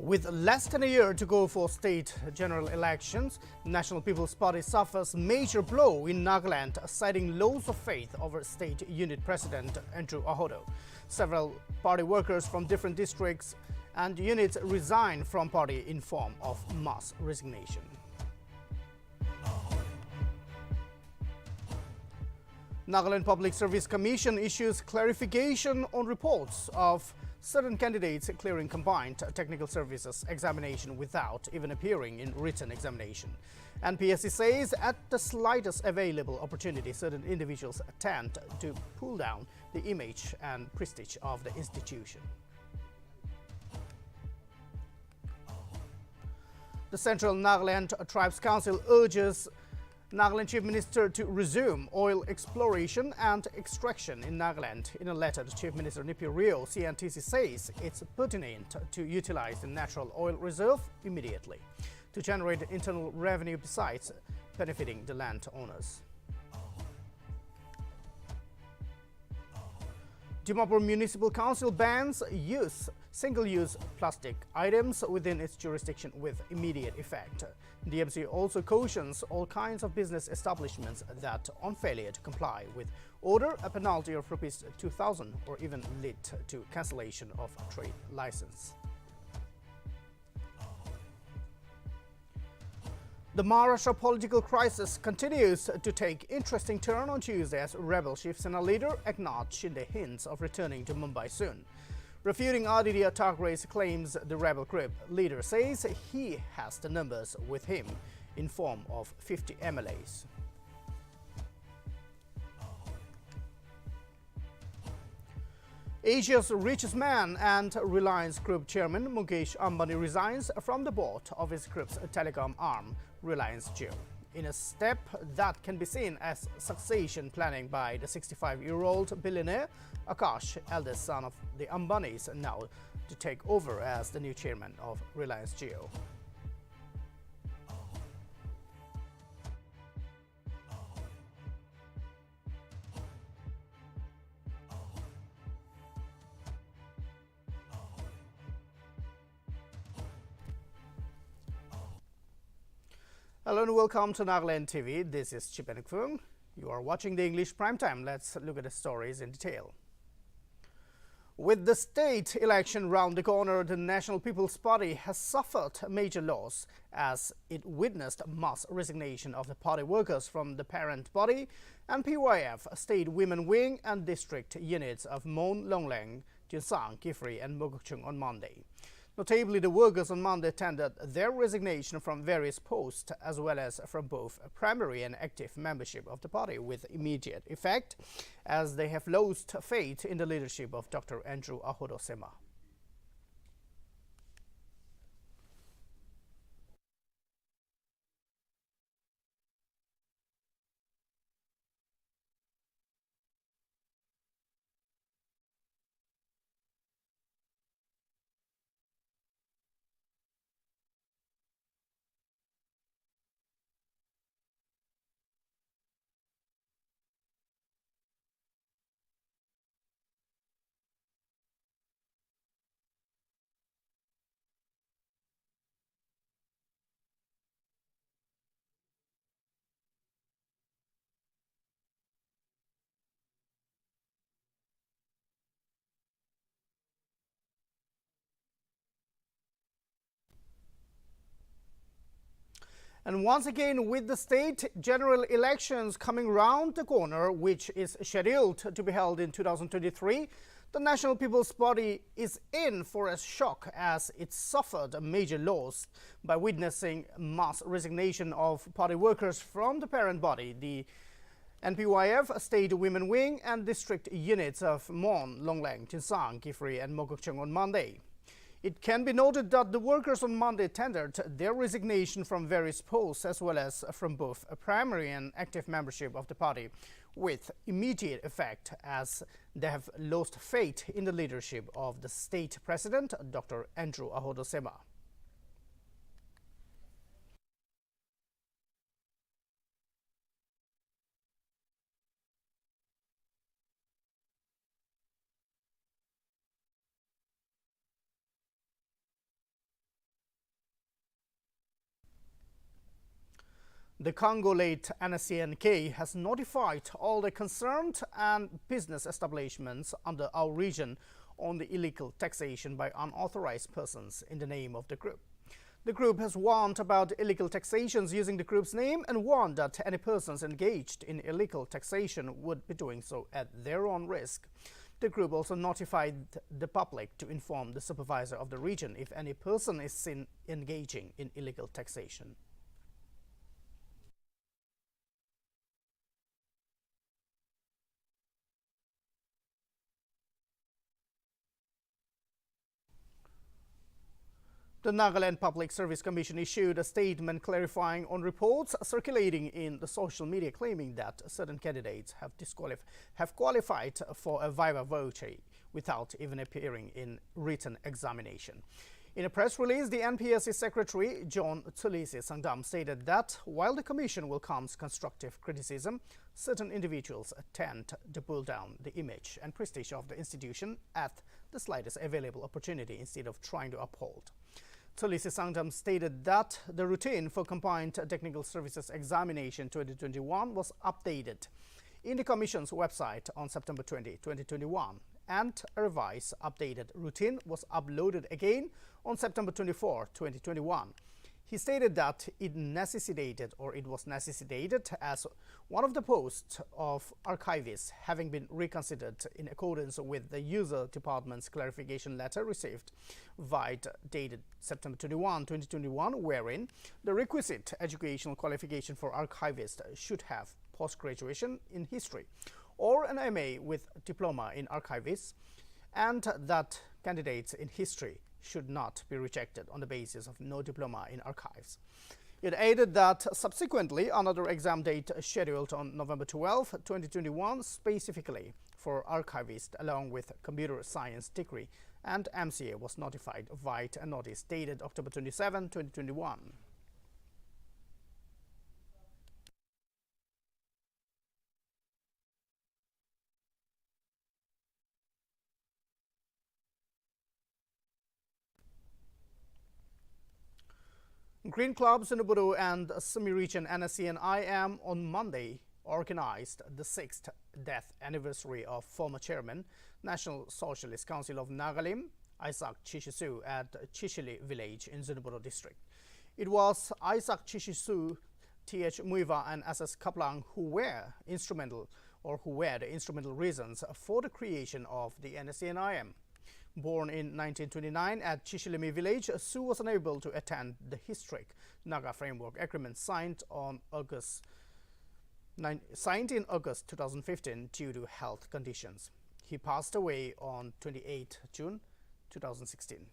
With less than a year to go for state general elections, National People's Party suffers major blow in Nagaland, citing loss of faith over state unit president Andrew Ahodo. Several party workers from different districts and units resigned from party in form of mass resignation. Nagaland Public Service Commission issues clarification on reports of certain candidates clearing combined technical services examination without even appearing in written examination. NPSC says at the slightest available opportunity, certain individuals attempt to pull down the image and prestige of the institution. The Central Nagaland Tribes Council urges Nagaland Chief Minister to resume oil exploration and extraction in Nagaland. In a letter, the Chief Minister Nipi Rio, CNTC, says it's pertinent to utilize the natural oil reserve immediately to generate internal revenue besides benefiting the land owners. Dimapur Municipal Council bans single-use plastic items within its jurisdiction with immediate effect. DMC also cautions all kinds of business establishments that on failure to comply with order, a penalty of Rs 2,000 or even lead to cancellation of trade license. The Maharashtra political crisis continues to take interesting turn on Tuesday as rebel Shiv Sena leader Eknath Shinde hints of returning to Mumbai soon. Refuting RDD Thackeray's claims, the rebel group leader says he has the numbers with him in form of 50 MLAs. Asia's richest man and Reliance Group chairman Mukesh Ambani resigns from the board of his group's telecom arm, Reliance Jio, in a step that can be seen as succession planning by the 65-year-old billionaire Akash, eldest son of the Ambanis, now to take over as the new chairman of Reliance Jio. Hello and welcome to Nagaland TV. This is Chipenik Fung. You are watching the English Primetime. Let's look at the stories in detail. With the state election round the corner, the National People's Party has suffered major loss as it witnessed mass resignation of the party workers from the parent body and PYF, state women wing and district units of Mon, Longlang, Jinsang, Kifri and Mogokchung on Monday. Notably, the workers on Monday tendered their resignation from various posts as well as from both primary and active membership of the party with immediate effect, as they have lost faith in the leadership of Dr. Andrew Ahodo Sema. And once again, with the state general elections coming round the corner, which is scheduled to be held in 2023, the National People's Party is in for a shock as it suffered a major loss by witnessing mass resignation of party workers from the parent body, the NPYF, State Women Wing and district units of Mon, Longlang, Jinsang, Kifri and Mogokchung on Monday. It can be noted that the workers on Monday tendered their resignation from various posts as well as from both a primary and active membership of the party with immediate effect, as they have lost faith in the leadership of the state president, Dr. Andrew Ahodo Sema. The Congo-led NSCN-K has notified all the concerned and business establishments under our region on the illegal taxation by unauthorized persons in the name of the group. The group has warned about illegal taxations using the group's name and warned that any persons engaged in illegal taxation would be doing so at their own risk. The group also notified the public to inform the supervisor of the region if any person is seen engaging in illegal taxation. The Nagaland Public Service Commission issued a statement clarifying on reports circulating in the social media claiming that certain candidates have qualified for a viva voce without even appearing in written examination. In a press release, the NPSC Secretary John Tulisi Sangdam stated that while the Commission welcomes constructive criticism, certain individuals tend to pull down the image and prestige of the institution at the slightest available opportunity instead of trying to uphold. Tulisi Sangdam stated that the routine for Combined Technical Services Examination 2021 was updated in the Commission's website on September 20, 2021, and a revised updated routine was uploaded again on September 24, 2021. He stated that it was necessitated as one of the posts of archivist having been reconsidered in accordance with the user department's clarification letter received via dated September 21, 2021, wherein the requisite educational qualification for archivist should have post-graduation in history or an MA with diploma in archivists, and that candidates in history should not be rejected on the basis of no diploma in archives. It added that subsequently another exam date scheduled on November 12, 2021, specifically for archivist along with computer science degree and MCA was notified via a notice dated October 27, 2021. Green Club Zunheboto and semi-region NSCN-IM on Monday organized the 6th death anniversary of former chairman, National Socialist Council of Nagaland, Isak Chishi Swu at Chishili village in Zunheboto district. It was Isak Chishi Swu, Th Muiva and SS Kaplang who were the instrumental reasons for the creation of the NSCN-IM. Born in 1929 at Chishilimi village, Swu was unable to attend the historic Naga Framework Agreement signed in August 2015 due to health conditions. He passed away on 28 June 2016.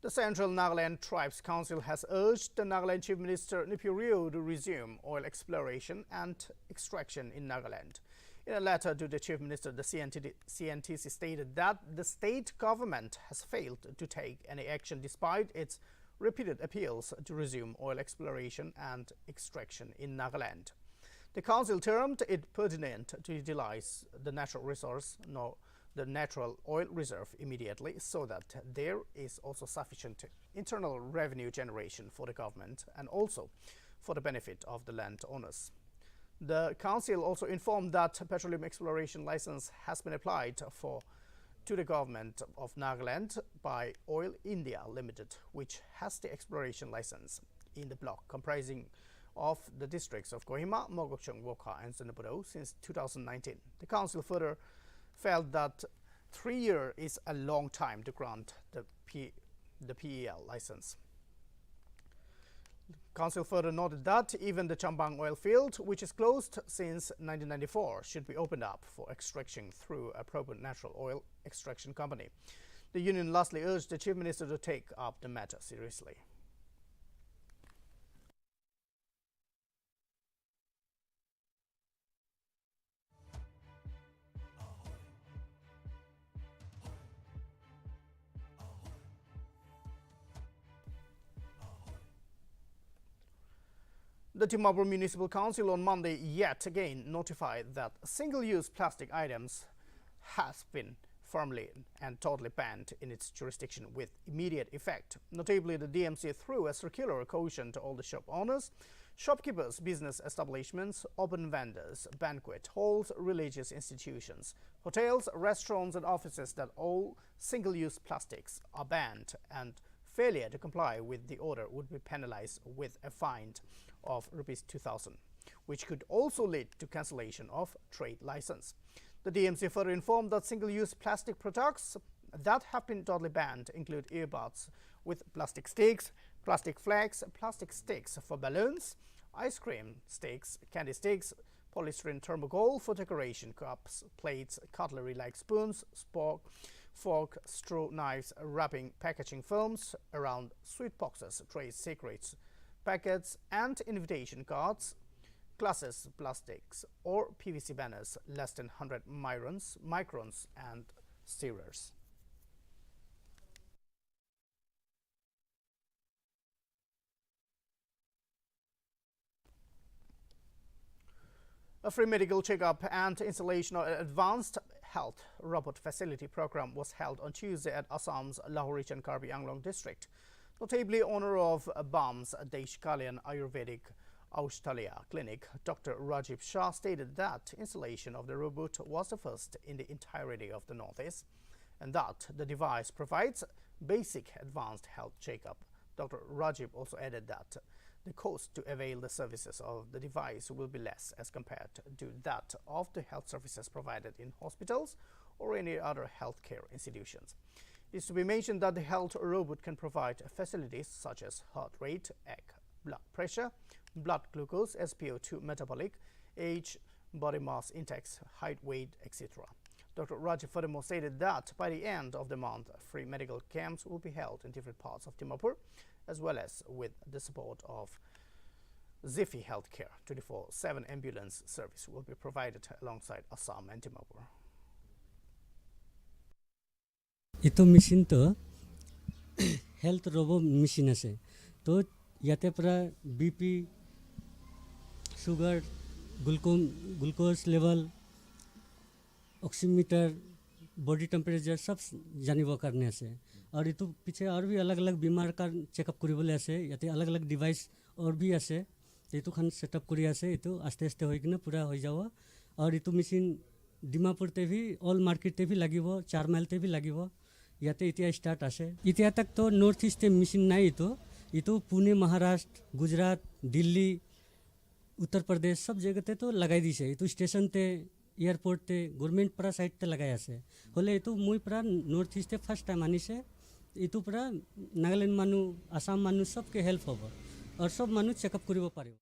The Central Nagaland Tribes Council has urged the Nagaland Chief Minister Niuland to resume oil exploration and extraction in Nagaland. In a letter to the Chief Minister, the CNTC stated that the state government has failed to take any action despite its repeated appeals to resume oil exploration and extraction in Nagaland. The council termed it pertinent to utilize the natural resource, the natural oil reserve immediately so that there is also sufficient internal revenue generation for the government and also for the benefit of the landowners. The council also informed that petroleum exploration license has been applied for to the government of Nagaland by Oil India Limited, which has the exploration license in the block comprising of the districts of Kohima, Mogokchung, Wokha and Zunheboto since 2019. The council further felt that 3 years is a long time to grant the PEL license. The council further noted that even the Chambang oil field, which is closed since 1994, should be opened up for extraction through a proper natural oil extraction company. The union lastly urged the Chief Minister to take up the matter seriously. The Dimapur Municipal Council on Monday yet again notified that single-use plastic items has been firmly and totally banned in its jurisdiction with immediate effect. Notably, the DMC threw a circular caution to all the shop owners, shopkeepers, business establishments, open vendors, banquet halls, religious institutions, hotels, restaurants and offices that all single-use plastics are banned, and failure to comply with the order would be penalized with a fine of Rs2,000, which could also lead to cancellation of trade license. The DMC further informed that single-use plastic products that have been totally banned include earbuds with plastic sticks, plastic flags, plastic sticks for balloons, ice cream sticks, candy sticks, polystyrene thermocol for decoration, cups, plates, cutlery like spoons, fork, straw, knives, wrapping, packaging films, around sweet boxes, trays, secrets, packets, and invitation cards, glasses, plastics, or PVC banners less than 100 microns, and stirrers. A free medical checkup and installation of an advanced health robot facility program was held on Tuesday at Assam's Lahori and Karbi Anglong district. Notably, owner of BAM's Deshkalian Ayurvedic Australia Clinic, Dr. Rajiv Shah, stated that installation of the robot was the first in the entirety of the Northeast and that the device provides basic advanced health checkup. Dr. Rajiv also added that the cost to avail the services of the device will be less as compared to that of the health services provided in hospitals or any other healthcare institutions. It is to be mentioned that the health robot can provide facilities such as heart rate, egg, blood pressure, blood glucose, SpO2 metabolic, age, body mass index, height, weight, etc. Dr. Rajiv furthermore stated that by the end of the month, free medical camps will be held in different parts of Dimapur, as well as with the support of Zifi Healthcare. 24/7 ambulance service will be provided alongside Assam and Dimapur. Ito machine to health robot machine ase. To yate pra BP, sugar, glucose level, oximeter, body temperature सब जानिबो करने से और इतु पीछे और भी अलग अलग बीमार का चेकअप करिबले आसे याते अलग अलग डिवाइस और भी आसे इतु खान सेटअप करि आसे इतु आस्ते आस्ते होय किना पूरा हो जाव और इतु मशीन डिमापुर ते भी ऑल मार्केट ते भी लागिबो 4 माइल ते भी लागिबो याते इतिया स्टार्ट आसे इतिया तक तो नॉर्थ ईस्ट मशीन नाइ इतु पुणे महाराष्ट्र गुजरात दिल्ली उत्तर प्रदेश सब जगह ते तो लगाई दिसे इतु स्टेशन ते एयरपोर्ट ते गवर्नमेंट पूरा साइड ते लगाई आसे होले इतु मुई पूरा नॉर्थ ईस्ट फर्स्ट टाइम आनी से इतु पूरा नागालैंड मानु आसाम मानु सब के हेल्प होबो और सब मानु चेकअप करिबो पारिबो.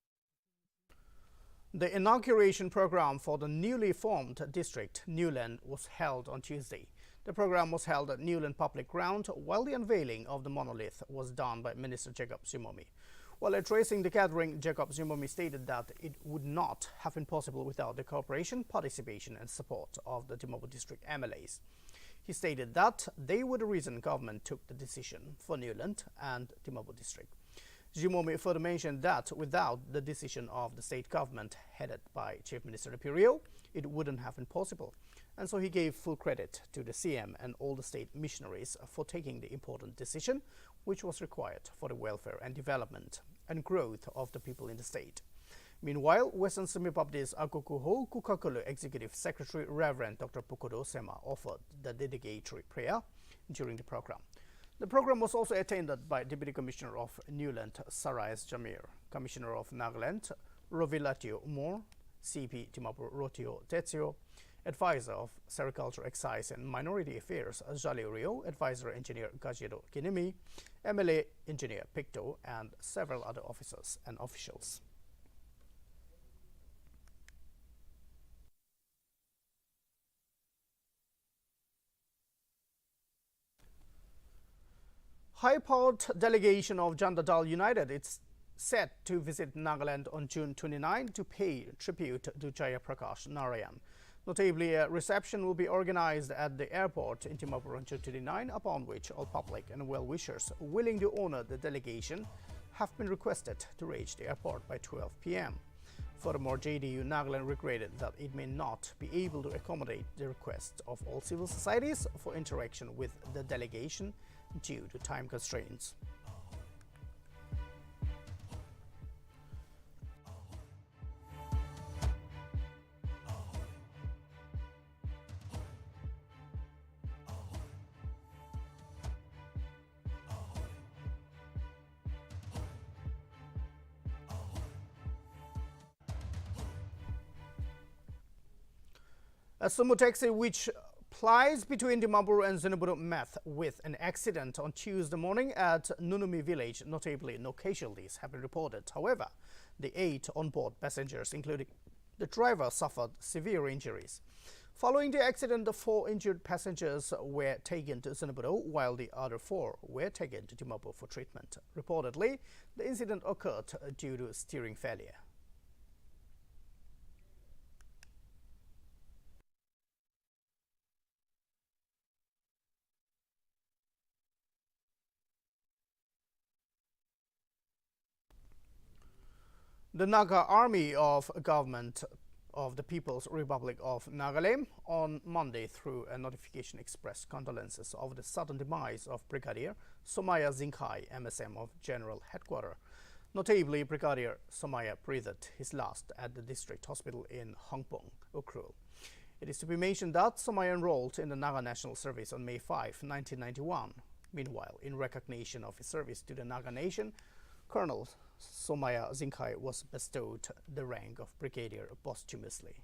The inauguration program for the newly formed district Niuland was held on Tuesday. The program was held at Niuland Public Ground while the unveiling of the monolith was done by Minister Jacob Zimomi. While addressing the gathering, Jacob Zimomi stated that it would not have been possible without the cooperation, participation and support of the Dimapur district MLAs. He stated that they were the reason government took the decision for Niuland and Dimapur district. Zimomi further mentioned that without the decision of the state government headed by Chief Minister Diarrhea, it wouldn't have been possible. And so he gave full credit to the CM and all the state missionaries for taking the important decision, which was required for the welfare and development and growth of the people in the state. Meanwhile, Western Semipabdis Agokuho Kukakulu Executive Secretary Reverend Dr. Pukodo Sema offered the dedicatory prayer during the program. The program was also attended by Deputy Commissioner of Niuland Sarais Jamir, Commissioner of Nagaland Rovilatio Umor, CP Dimapur Rotio Tetsio, Advisor of Sericulture, Excise and Minority Affairs Jalio Rio, Advisor Engineer Gajiro Kinimi, MLA Engineer Picto, and several other officers and officials. High-powered delegation of Janata Dal United is set to visit Nagaland on June 29 to pay tribute to Jaya Prakash Narayan. Notably, a reception will be organized at the airport in Dimapur on June 29, upon which all public and well-wishers willing to honor the delegation have been requested to reach the airport by 12 p.m. Furthermore, JDU Nagaland regretted that it may not be able to accommodate the requests of all civil societies for interaction with the delegation due to time constraints. A sumo taxi which plies between Dimapur and Zunheboto met with an accident on Tuesday morning at Nunumi village. Notably, no casualties have been reported. However, the 8 on-board passengers, including the driver, suffered severe injuries. Following the accident, the 4 injured passengers were taken to Zunheboto, while the other 4 were taken to Dimapur for treatment. Reportedly, the incident occurred due to steering failure. The Naga Army of Government of the People's Republic of Nagaland on Monday through a notification expressed condolences over the sudden demise of Brigadier Somaya Zinghai, MSM of General Headquarters. Notably, Brigadier Somaya breathed his last at the district hospital in Hongpong, Ukhrul. It is to be mentioned that Somaya enrolled in the Naga National Service on May 5, 1991. Meanwhile, in recognition of his service to the Naga Nation, Colonel Somaya Zinghai was bestowed the rank of brigadier posthumously.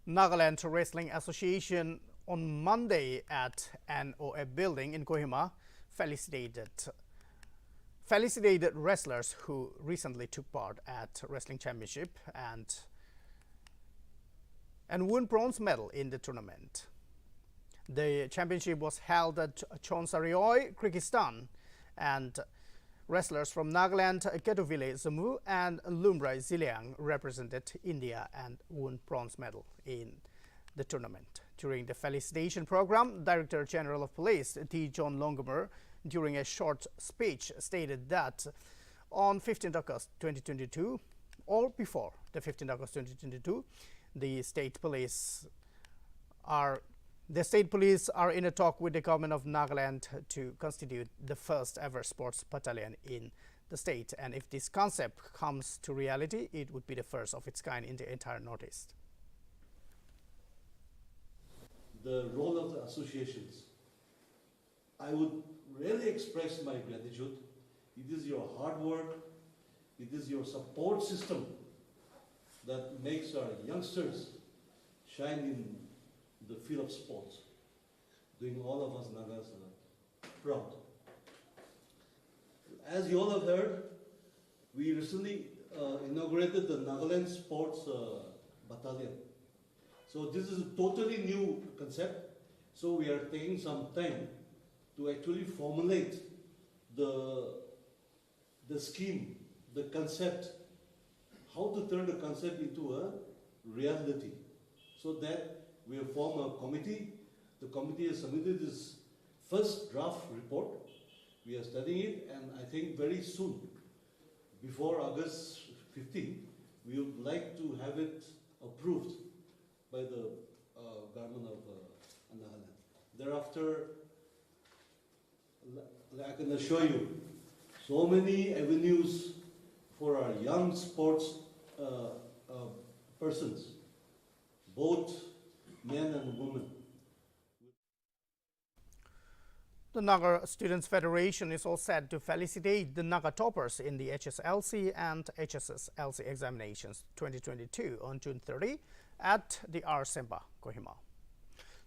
Nagaland Wrestling Association on Monday at NOA building in Kohima felicitated wrestlers who recently took part at Wrestling Championship and won bronze medal in the tournament. The championship was held at Chonsarioy, Kyrgyzstan, and wrestlers from Nagaland, Ketovile Zamu and Lumrai Ziliang represented India and won bronze medal in the tournament. During the felicitation program, Director General of Police T. John Longomer, during a short speech, stated that on 15 August 2022, or before the 15 August 2022, the state police are in a talk with the government of Nagaland to constitute the first ever sports battalion in the state. And if this concept comes to reality, it would be the first of its kind in the entire Northeast. The role of the associations. I would really express my gratitude. It is your hard work, it is your support system that makes our youngsters shine in the field of sports, doing all of us Nagas proud. As you all have heard, we recently inaugurated the Nagaland Sports Battalion. So this is a totally new concept. So we are taking some time to actually formulate the scheme, the concept, how to turn the concept into a reality, so that we have formed a committee. The committee has submitted this first draft report. We are studying it, and I think very soon, before August 15, we would like to have it approved by the government of Nagaland. Thereafter, I can assure you, so many avenues for our young sports persons, both men and women. The Naga Students Federation is all set to felicitate the Naga toppers in the HSLC and HSSLC examinations 2022 on June 30 at the R. Semba, Kohima.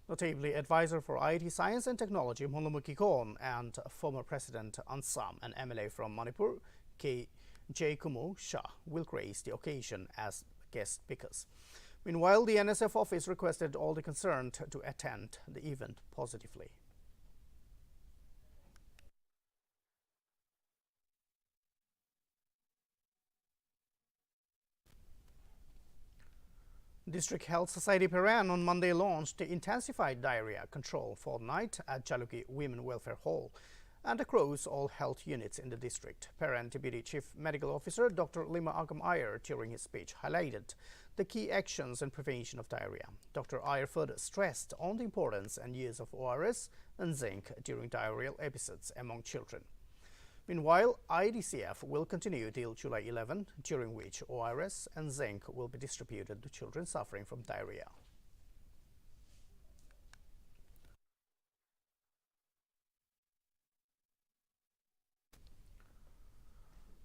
Notably, advisor for IT Science and Technology Monlumuki Kon and former President Ansam and MLA from Manipur K. J. Kumu Shah will grace the occasion as guest speakers. Meanwhile, the NSF office requested all the concerned to attend the event positively. District Health Society Paran on Monday launched the intensified diarrhea control fortnight at Chaluki Women Welfare Hall and across all health units in the district. Paran Deputy Chief Medical Officer Dr. Lima Agam Iyer, during his speech, highlighted the key actions in prevention of diarrhea. Dr. Iyer further stressed on the importance and use of ORS and zinc during diarrheal episodes among children. Meanwhile, IDCF will continue till July 11, during which ORS and zinc will be distributed to children suffering from diarrhea.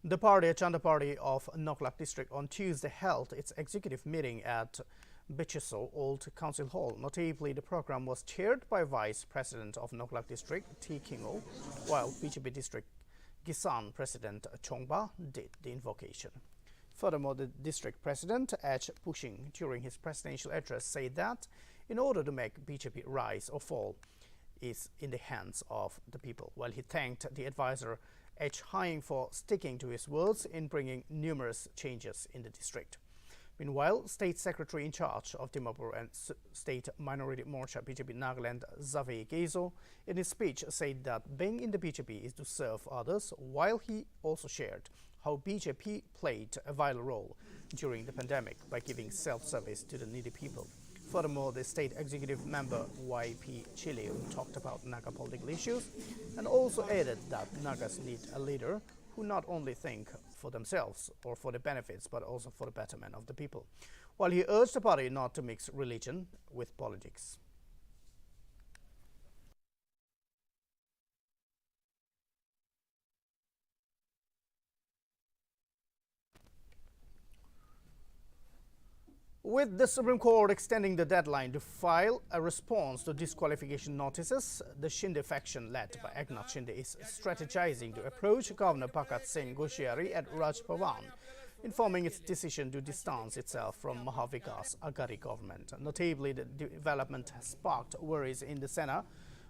The party, Chanda Party of Noklak District, on Tuesday held its executive meeting at Bichiso Old Council Hall. Notably, the program was chaired by Vice President of Noklak District, T. Kingo, while BJP District Kisan President Chongba did the invocation. Furthermore, the district president, H. Pushing, during his presidential address, said that in order to make BJP rise or fall is in the hands of the people, while he thanked the advisor H. Hying for sticking to his words in bringing numerous changes in the district. Meanwhile, State Secretary in charge of Dimapur and State Minority Morcha BJP Nagaland, Zave Gezo, in his speech said that being in the BJP is to serve others, while he also shared how BJP played a vital role during the pandemic by giving self-service to the needy people. Furthermore, the state executive member Y.P. Chilio talked about Naga political issues and also added that Nagas need a leader who not only think for themselves or for the benefits but also for the betterment of the people, while he urged the party not to mix religion with politics. With the Supreme Court extending the deadline to file a response to disqualification notices, the Shinde faction led by Eknath Shinde is strategizing to approach Governor Bhagat Singh Goshiari at Raj Bhavan, informing its decision to distance itself from Mahavikas Aghadi government. Notably, the development has sparked worries in the Sena,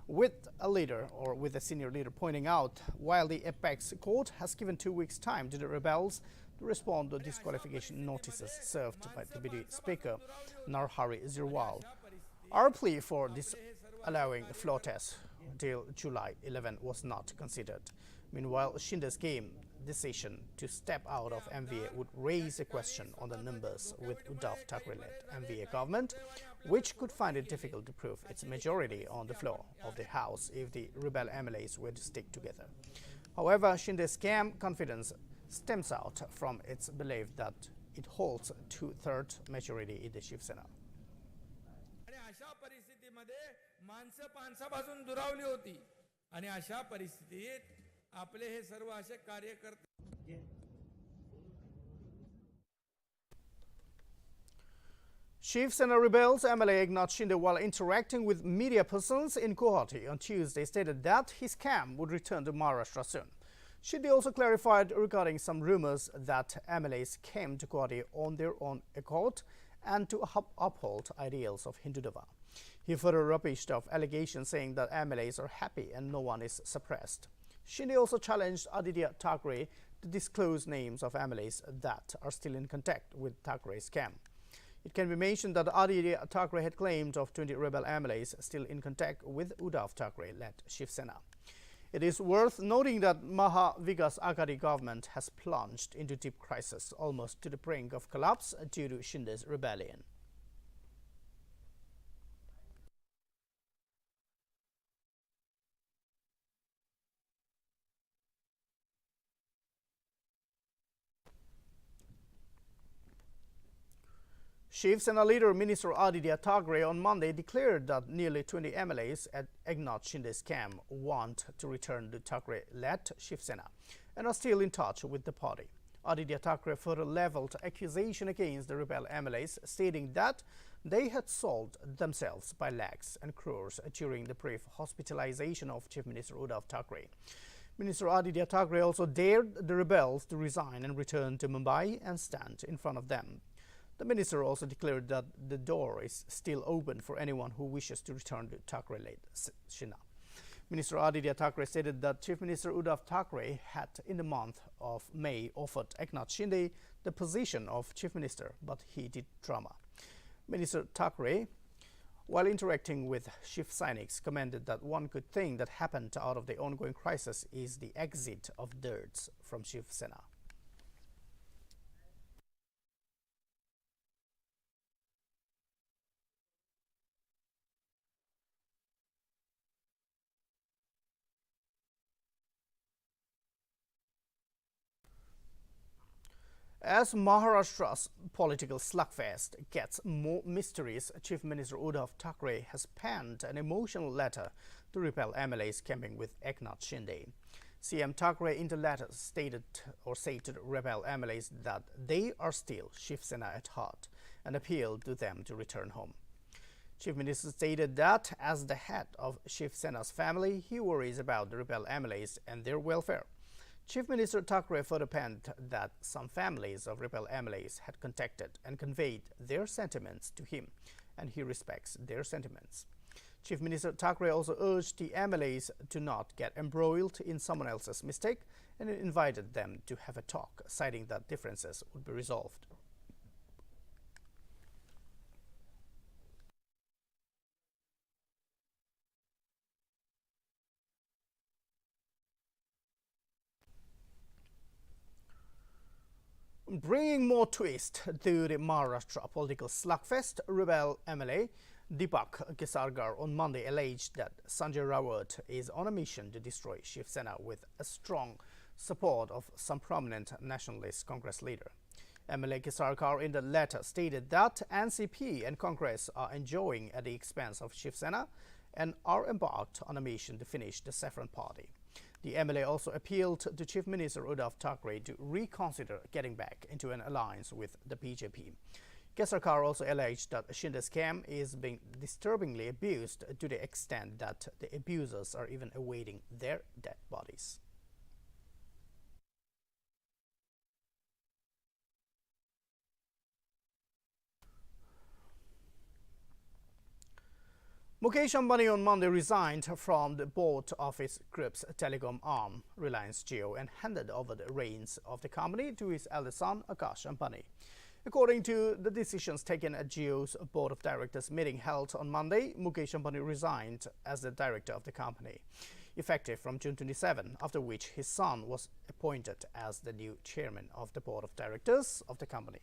with a senior leader pointing out, while the apex court has given 2 weeks' time to the rebels to respond to disqualification notices served by Deputy Speaker Narhari Zirwal, our plea for disallowing floor tests till July 11 was not considered. Meanwhile, Shinde's decision to step out of MVA would raise a question on the numbers with Uddhav Thackeray-led MVA government, which could find it difficult to prove its majority on the floor of the House if the rebel MLAs were to stick together. However, Shinde's confidence stems out from its belief that it holds 2/3 majority in the Shiv Sena. आणि अशा परिस्थितीमध्ये माणसं पानसापासून दुरावली होती आणि अशा परिस्थितीत आपले हे सर्व असे कार्यकर्ते Shiv Sena rebels MLA Eknath Shinde, while interacting with media persons in Guwahati on Tuesday, stated that his camp would return to Maharashtra soon. Shinde also clarified regarding some rumors that MLAs came to Guwahati on their own accord and to uphold ideals of Hindutva. He further rubbished off allegations saying that MLAs are happy and no one is suppressed. Shinde also challenged Aditya Thackeray to disclose names of MLAs that are still in contact with Thackeray's camp. It can be mentioned that Aditya Thackeray had claimed of 20 rebel MLAs still in contact with Uddhav Thackeray-led Shiv Sena. It is worth noting that Mahavikas Aghadi government has plunged into deep crisis, almost to the brink of collapse due to Shinde's rebellion. Shiv Sena leader Minister Aditya Thackeray on Monday declared that nearly 20 MLAs at Eknath Shinde's camp want to return to Thackeray-led Shiv Sena and are still in touch with the party. Aditya Thackeray further leveled accusation against the rebel MLAs, stating that they had sold themselves by lakhs and crores during the brief hospitalization of Chief Minister Uddhav Thackeray. Minister Aditya Thackeray also dared the rebels to resign and return to Mumbai and stand in front of them. The minister also declared that the door is still open for anyone who wishes to return to Thackeray-led Shina. Minister Aditya Thackeray stated that Chief Minister Uddhav Thackeray had in the month of May offered Eknath Shinde the position of Chief Minister, but he did drama. Minister Thackeray, while interacting with Shiv Sainiks, commented that one good thing that happened out of the ongoing crisis is the exit of dirts from Shiv Sena. As Maharashtra's political slugfest gets more mysterious, Chief Minister Uddhav Thackeray has penned an emotional letter to repel MLAs camping with Eknath Shinde. CM Thackeray in the letter said to rebel MLAs that they are still Shiv Sena at heart and appealed to them to return home. Chief Minister stated that as the head of Shiv Sena's family, he worries about the rebel MLAs and their welfare. Chief Minister Thackeray further penned that some families of rebel MLAs had contacted and conveyed their sentiments to him, and he respects their sentiments. Chief Minister Thackeray also urged the MLAs to not get embroiled in someone else's mistake and invited them to have a talk, citing that differences would be resolved. Bringing more twist to the Maharashtra political slugfest, rebel MLA Deepak Kesargar on Monday alleged that Sanjay Raut is on a mission to destroy Shiv Sena with a strong support of some prominent nationalist Congress leader. MLA Kesargar in the letter stated that NCP and Congress are enjoying at the expense of Shiv Sena and are embarked on a mission to finish the Saffron Party. The MLA also appealed to Chief Minister Uddhav Thackeray to reconsider getting back into an alliance with the BJP. Kesarkar also alleged that Shinde's camp is being disturbingly abused to the extent that the abusers are even awaiting their dead bodies. Mukesh Ambani on Monday resigned from the board of his group's telecom arm, Reliance Jio, and handed over the reins of the company to his eldest son, Akash Ambani. According to the decisions taken at Jio's board of directors meeting held on Monday, Mukesh Ambani resigned as the director of the company, effective from June 27, after which his son was appointed as the new chairman of the board of directors of the company.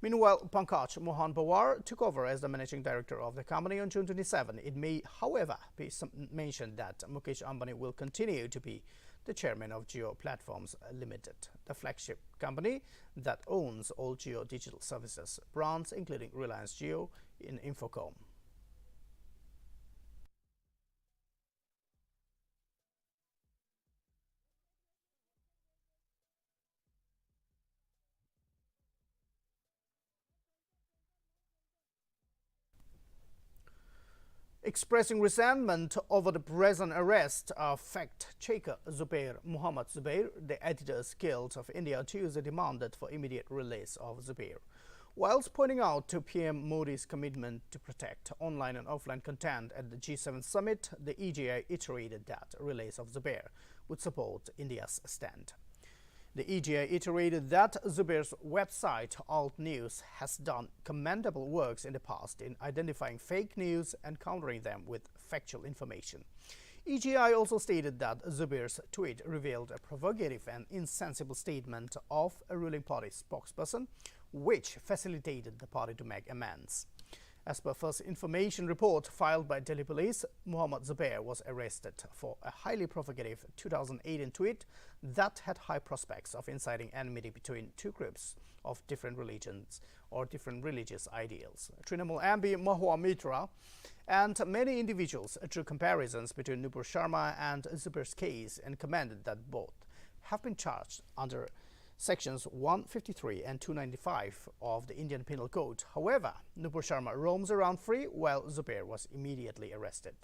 Meanwhile, Pankaj Mohan Pawar took over as the managing director of the company on June 27. It may, however, be mentioned that Mukesh Ambani will continue to be the chairman of Jio Platforms Limited, the flagship company that owns all Jio digital services brands, including Reliance Jio in Infocom. Expressing resentment over the present arrest of fact-checker Muhammad Zubair, the Editors Guild of India Tuesday demanded for immediate release of Zubair. Whilst pointing out to PM Modi's commitment to protect online and offline content at the G7 summit, the EGI iterated that release of Zubair would support India's stand. The EGI iterated that Zubair's website, Alt News, has done commendable works in the past in identifying fake news and countering them with factual information. EGI also stated that Zubair's tweet revealed a provocative and insensible statement of a ruling party spokesperson, which facilitated the party to make amends. As per first information report filed by Delhi police, Muhammad Zubair was arrested for a highly provocative 2018 tweet that had high prospects of inciting enmity between two groups of different religions or different religious ideals. Trinamool MP Mahua Mitra and many individuals drew comparisons between Nupur Sharma and Zubair's case and commented that both have been charged under Sections 153 and 295 of the Indian Penal Code. However, Nupur Sharma roams around free while Zubair was immediately arrested.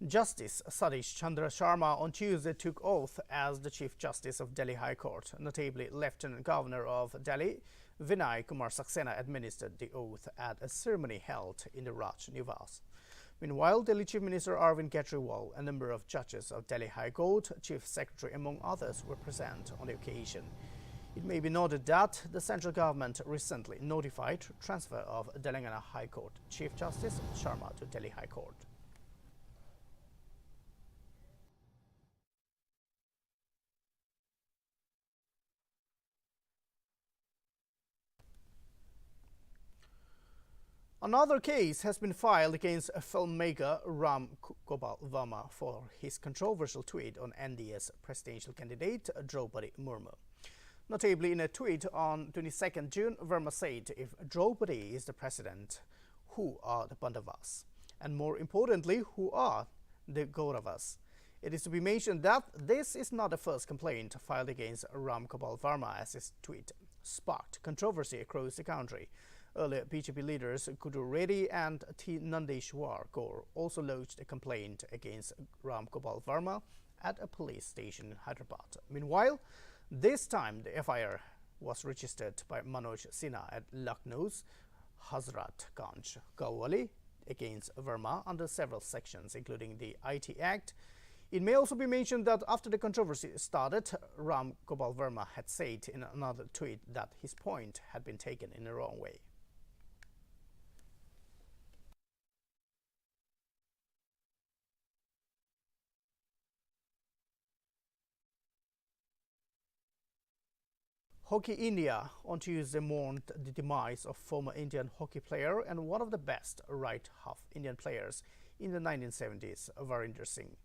Justice Satish Chandra Sharma on Tuesday took oath as the Chief Justice of Delhi High Court. Notably, Lieutenant Governor of Delhi, Vinay Kumar Saxena, administered the oath at a ceremony held in the Raj Nivas. Meanwhile, Delhi Chief Minister Arvind Kejriwal, a number of judges of Delhi High Court, Chief Secretary among others were present on the occasion. It may be noted that the central government recently notified transfer of Telangana High Court Chief Justice Sharma to Delhi High Court. Another case has been filed against filmmaker Gopal Varma for his controversial tweet on NDS presidential candidate Draupadi Murmu. Notably, in a tweet on 22nd June, Varma said, "If Draupadi is the president, who are the Pandavas? And more importantly, who are the Kauravas?" It is to be mentioned that this is not the first complaint filed against Ram Gopal Varma, as his tweet sparked controversy across the country. Earlier, BJP leaders Kudu Reddy and T. Nandeshwar Kaur also lodged a complaint against Ram Gopal Varma at a police station in Hyderabad. Meanwhile, this time the FIR was registered by Manoj Sinha at Lucknow's Hazrat Ganj, Gawali, against Varma under several sections, including the IT Act. It may also be mentioned that after the controversy started, Ram Gopal Varma had said in another tweet that his point had been taken in the wrong way. Hockey India on Tuesday mourned the demise of former Indian hockey player and one of the best right-half Indian players in the 1970s, Varinder Singh.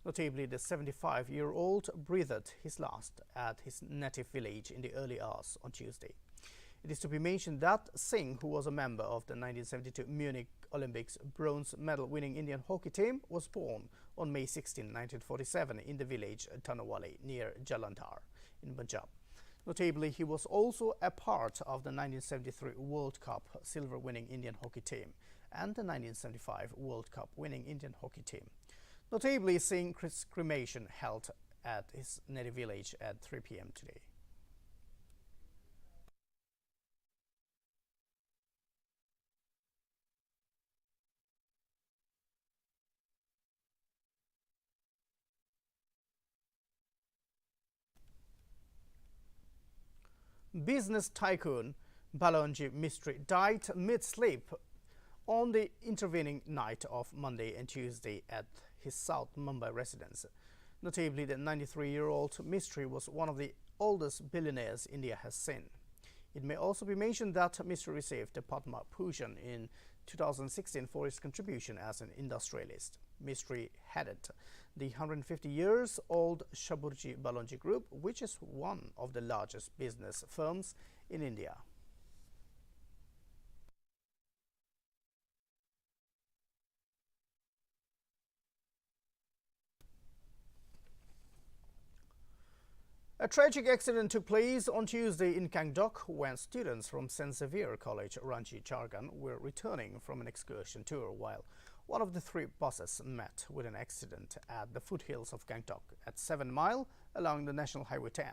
Notably, the 75-year-old breathed his last at his native village in the early hours on Tuesday. It is to be mentioned that Singh, who was a member of the 1972 Munich Olympics bronze medal-winning Indian hockey team, was born on May 16, 1947 in the village Tanawali near Jalandhar in Punjab. Notably, he was also a part of the 1973 World Cup silver-winning Indian hockey team and the 1975 World Cup winning Indian hockey team. Notably, Singh's cremation held at his native village at 3 p.m. today. Business tycoon Pallonji Mistry died mid-sleep on the intervening night of Monday and Tuesday at his South Mumbai residence. Notably, the 93-year-old Mistry was one of the oldest billionaires India has seen. It may also be mentioned that Mistry received the Padma Bhushan in 2016 for his contribution as an industrialist. Mistry headed the 150-year-old Shaburji Pallonji Group, which is one of the largest business firms in India. A tragic accident took place on Tuesday in Gangtok when students from St. Xavier College, Ranchi, Jharkhand were returning from an excursion tour while one of the three buses met with an accident at the foothills of Gangtok at 7 Mile along the National Highway 10.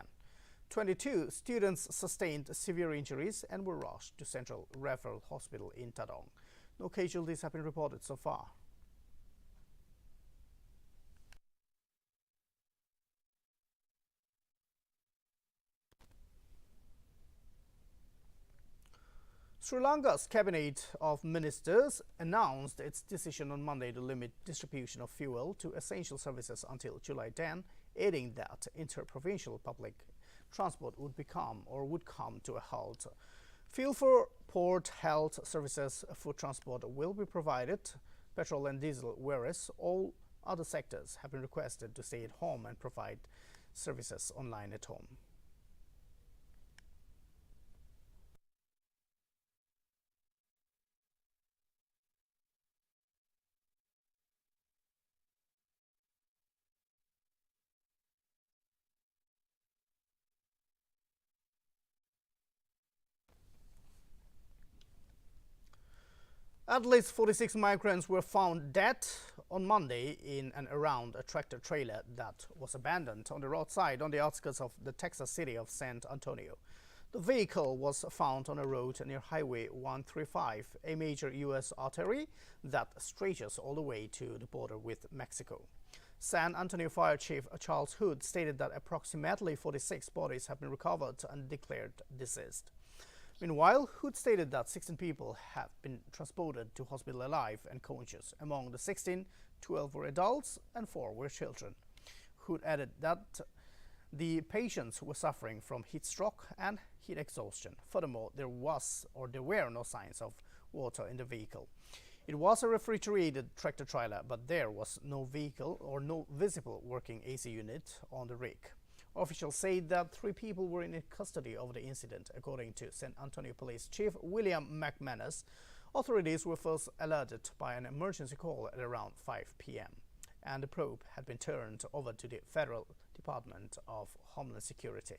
22 students sustained severe injuries and were rushed to Central Referral Hospital in Tadong. No casualties have been reported so far. Sri Lanka's cabinet of ministers announced its decision on Monday to limit distribution of fuel to essential services until July 10, adding that interprovincial public transport would come to a halt. Fuel for port, health services, food transport will be provided, petrol and diesel, whereas all other sectors have been requested to stay at home and provide services online at home. At least 46 migrants were found dead on Monday in and around a tractor trailer that was abandoned on the roadside on the outskirts of the Texas city of San Antonio. The vehicle was found on a road near Highway 135, a major U.S. artery that stretches all the way to the border with Mexico. San Antonio Fire Chief Charles Hood stated that approximately 46 bodies have been recovered and declared deceased. Meanwhile, Hood stated that 16 people have been transported to hospital alive and conscious. Among the 16, 12 were adults and 4 were children. Hood added that the patients were suffering from heat stroke and heat exhaustion. Furthermore, there were no signs of water in the vehicle. It was a refrigerated tractor trailer, but there was no vehicle or no visible working AC unit on the rig. Officials say that 3 people were in custody of the incident. According to San Antonio Police Chief William McManus, authorities were first alerted by an emergency call at around 5 p.m. and the probe had been turned over to the Federal Department of Homeland Security.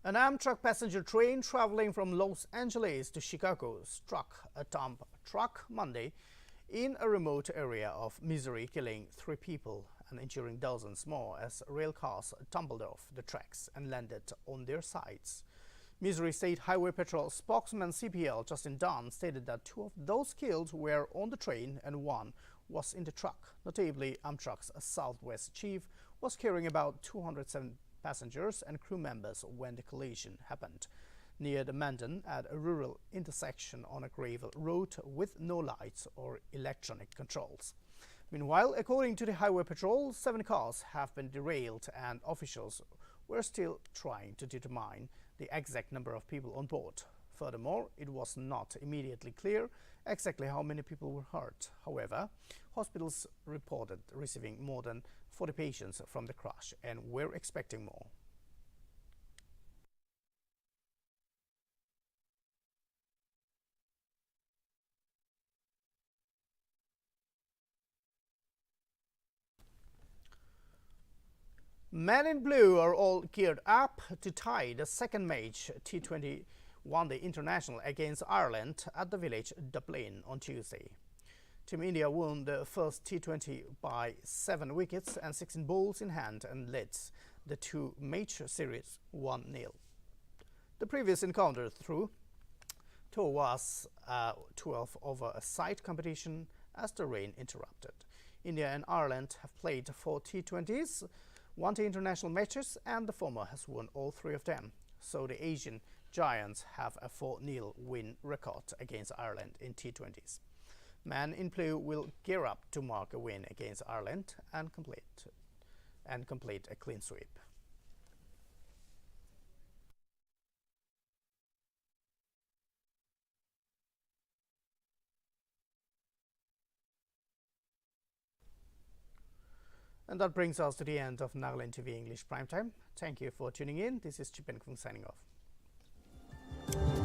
An Amtrak passenger train traveling from Los Angeles to Chicago struck a dump truck Monday in a remote area of Missouri, killing 3 people and injuring dozens more as rail cars tumbled off the tracks and landed on their sides. Missouri State Highway Patrol spokesman CPL Justin Dunn stated that 2 of those killed were on the train and 1 was in the truck. Notably, Amtrak's Southwest chief was carrying about 207 passengers and crew members when the collision happened near the Mandan at a rural intersection on a gravel road with no lights or electronic controls. Meanwhile, according to the Highway Patrol, 7 cars have been derailed and officials were still trying to determine the exact number of people on board. Furthermore, it was not immediately clear exactly how many people were hurt. However, hospitals reported receiving more than 40 patients from the crash and were expecting more. Men in blue are all geared up to tie the second match T20 One-Day International against Ireland at the village Dublin on Tuesday. Team India won the first T20 by 7 wickets and 16 balls in hand and led the 2-match series 1-0. The previous encounter was 12 over a side competition as the rain interrupted. India and Ireland have played 4 T20s, One-Day International matches, and the former has won all 3 of them. So the Asian Giants have a 4-0 win record against Ireland in T20s. Men in blue will gear up to mark a win against Ireland and complete a clean sweep. And that brings us to the end of Nltv English Primetime. Thank you for tuning in. This is Chipen Kung signing off.